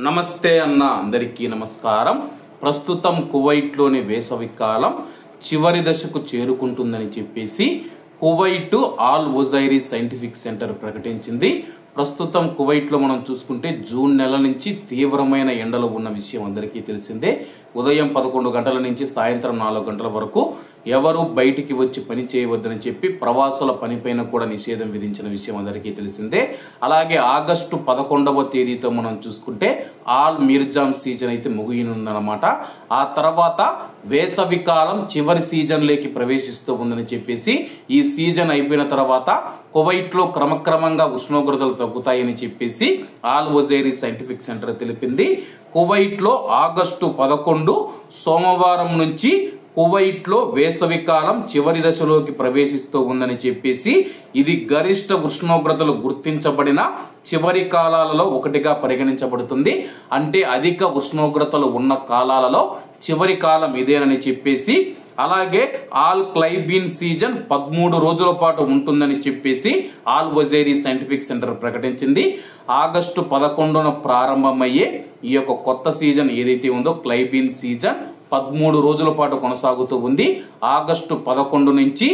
నమస్తే అన్న అందరికీ నమస్కారం। ప్రస్తుతం కువైట్లోని వేసవి కాలం చివరి దశకు చేరుకుంటుందని చెప్పేసి కువైట్ ఆల్ ఉజైరీ సైంటిఫిక్ సెంటర్ ప్రకటించింది। ప్రస్తుతం కువైట్లో మనం చూసుకుంటే జూన్ నెల నుంచి తీవ్రమైన ఎండలు ఉన్న విషయం అందరికీ తెలిసిందే। ఉదయం 11 గంటల నుంచి సాయంత్రం 4 గంటల వరకు ఎవరు బయటికి వచ్చి పని చేయవద్దని చెప్పి ప్రవాసుల పనిపైన కూడా నిషేధం విధించిన విషయం అందరికీ తెలిసిందే। అలాగే ఆగస్టు 11వ తేదీతో మనం చూసుకుంటే ఆల్ మిర్జామ్ సీజన్ అయితే ముగియనుందన్నమాట। ఆ తర్వాత వేసవి కాలం చివరి సీజన్ లోకి ప్రవేశిస్తూ ఉందని చెప్పేసి ఈ సీజన్ అయిపోయిన తర్వాత కువైట్ లో క్రమక్రమంగా ఉష్ణోగ్రతలు తగ్గుతాయని చెప్పేసి ఆల్ ఉజైరీ సైంటిఫిక్ సెంటర్ తెలిపింది। కువైట్ లో ఆగస్టు 11 సోమవారం నుంచి కువైట్ లో వేసవి కాలం చివరి దశలోకి ప్రవేశిస్తూ ఉందని చెప్పేసి ఇది గరిష్ట ఉష్ణోగ్రతలు గుర్తించబడిన చివరి కాలాలలో ఒకటిగా పరిగణించబడుతుంది। అంటే అధిక ఉష్ణోగ్రతలు ఉన్న కాలాలలో చివరి కాలం ఇదేనని చెప్పేసి అలాగే ఆల్ క్లైబీన్ సీజన్ 13 రోజుల పాటు ఉంటుందని చెప్పేసి ఆల్ ఉజైరీ సైంటిఫిక్ సెంటర్ ప్రకటించింది। ఆగస్టు 11న ప్రారంభమయ్యే ఈ యొక్క కొత్త సీజన్ ఏదైతే ఉందో క్లైబీన్ సీజన్ 13 రోజుల పాటు కొనసాగుతూ ఉంది। ఆగస్టు 11 నుంచి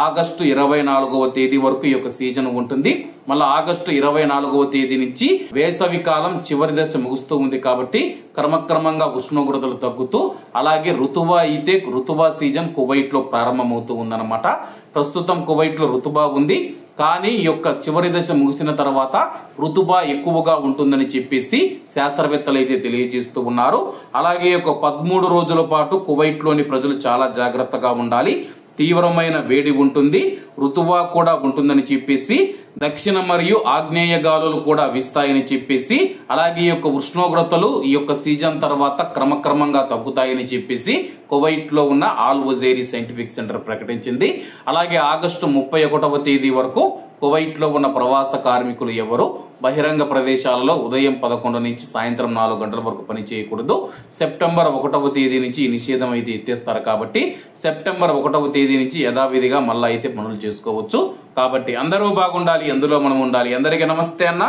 ఆగస్టు 24వ తేదీ వరకు ఈ యొక్క సీజన్ ఉంటుంది। మళ్ళీ ఆగస్టు 24వ తేదీ నుంచి వేసవి కాలం చివరి దశ ముగుస్తూ ఉంది కాబట్టి క్రమక్రమంగా ఉష్ణోగ్రతలు తగ్గుతూ అలాగే ఋతువా సీజన్ కువైట్ లో ప్రారంభమవుతూ ఉందన్నమాట। ప్రస్తుతం కువైట్ లో ఋతుబా ఉంది, కానీ ఈ యొక్క చివరి దశ ముగిసిన తర్వాత ఋతుబా ఎక్కువగా ఉంటుందని చెప్పేసి శాస్త్రవేత్తలు అయితే తెలియజేస్తూ ఉన్నారు। అలాగే ఒక 13 రోజుల పాటు కువైట్ లోని ప్రజలు చాలా జాగ్రత్తగా ఉండాలి, తీవ్రమైన వేడి ఉంటుంది, ఋతువా కూడా ఉంటుందని చెప్పేసి దక్షిణ మరియు ఆగ్నేయ గాలులు కూడా వీస్తాయని చెప్పేసి అలాగే ఈ యొక్క ఉష్ణోగ్రతలు ఈ యొక్క సీజన్ తర్వాత క్రమక్రమంగా తగ్గుతాయని చెప్పేసి కువైట్ లో ఉన్న ఆల్ ఉజైరీ సైంటిఫిక్ సెంటర్ ప్రకటించింది। అలాగే ఆగస్టు 31వ తేదీ వరకు కువైట్ లో ఉన్న ప్రవాస కార్మికులు ఎవరు బహిరంగ ప్రదేశాలలో ఉదయం 11 నుంచి సాయంత్రం 4 గంటల వరకు పని చేయకూడదు। సెప్టెంబర్ 1వ తేదీ నుంచి ఈ నిషేధం అయితే ఎత్తేస్తారు కాబట్టి సెప్టెంబర్ 1వ తేదీ నుంచి యథావిధిగా మళ్ళీ అయితే పనులు చేసుకోవచ్చు। కాబట్టి అందరూ బాగుండాలి, అందులో మనం ఉండాలి। అందరికీ నమస్తే అన్న,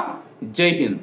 జై హింద్।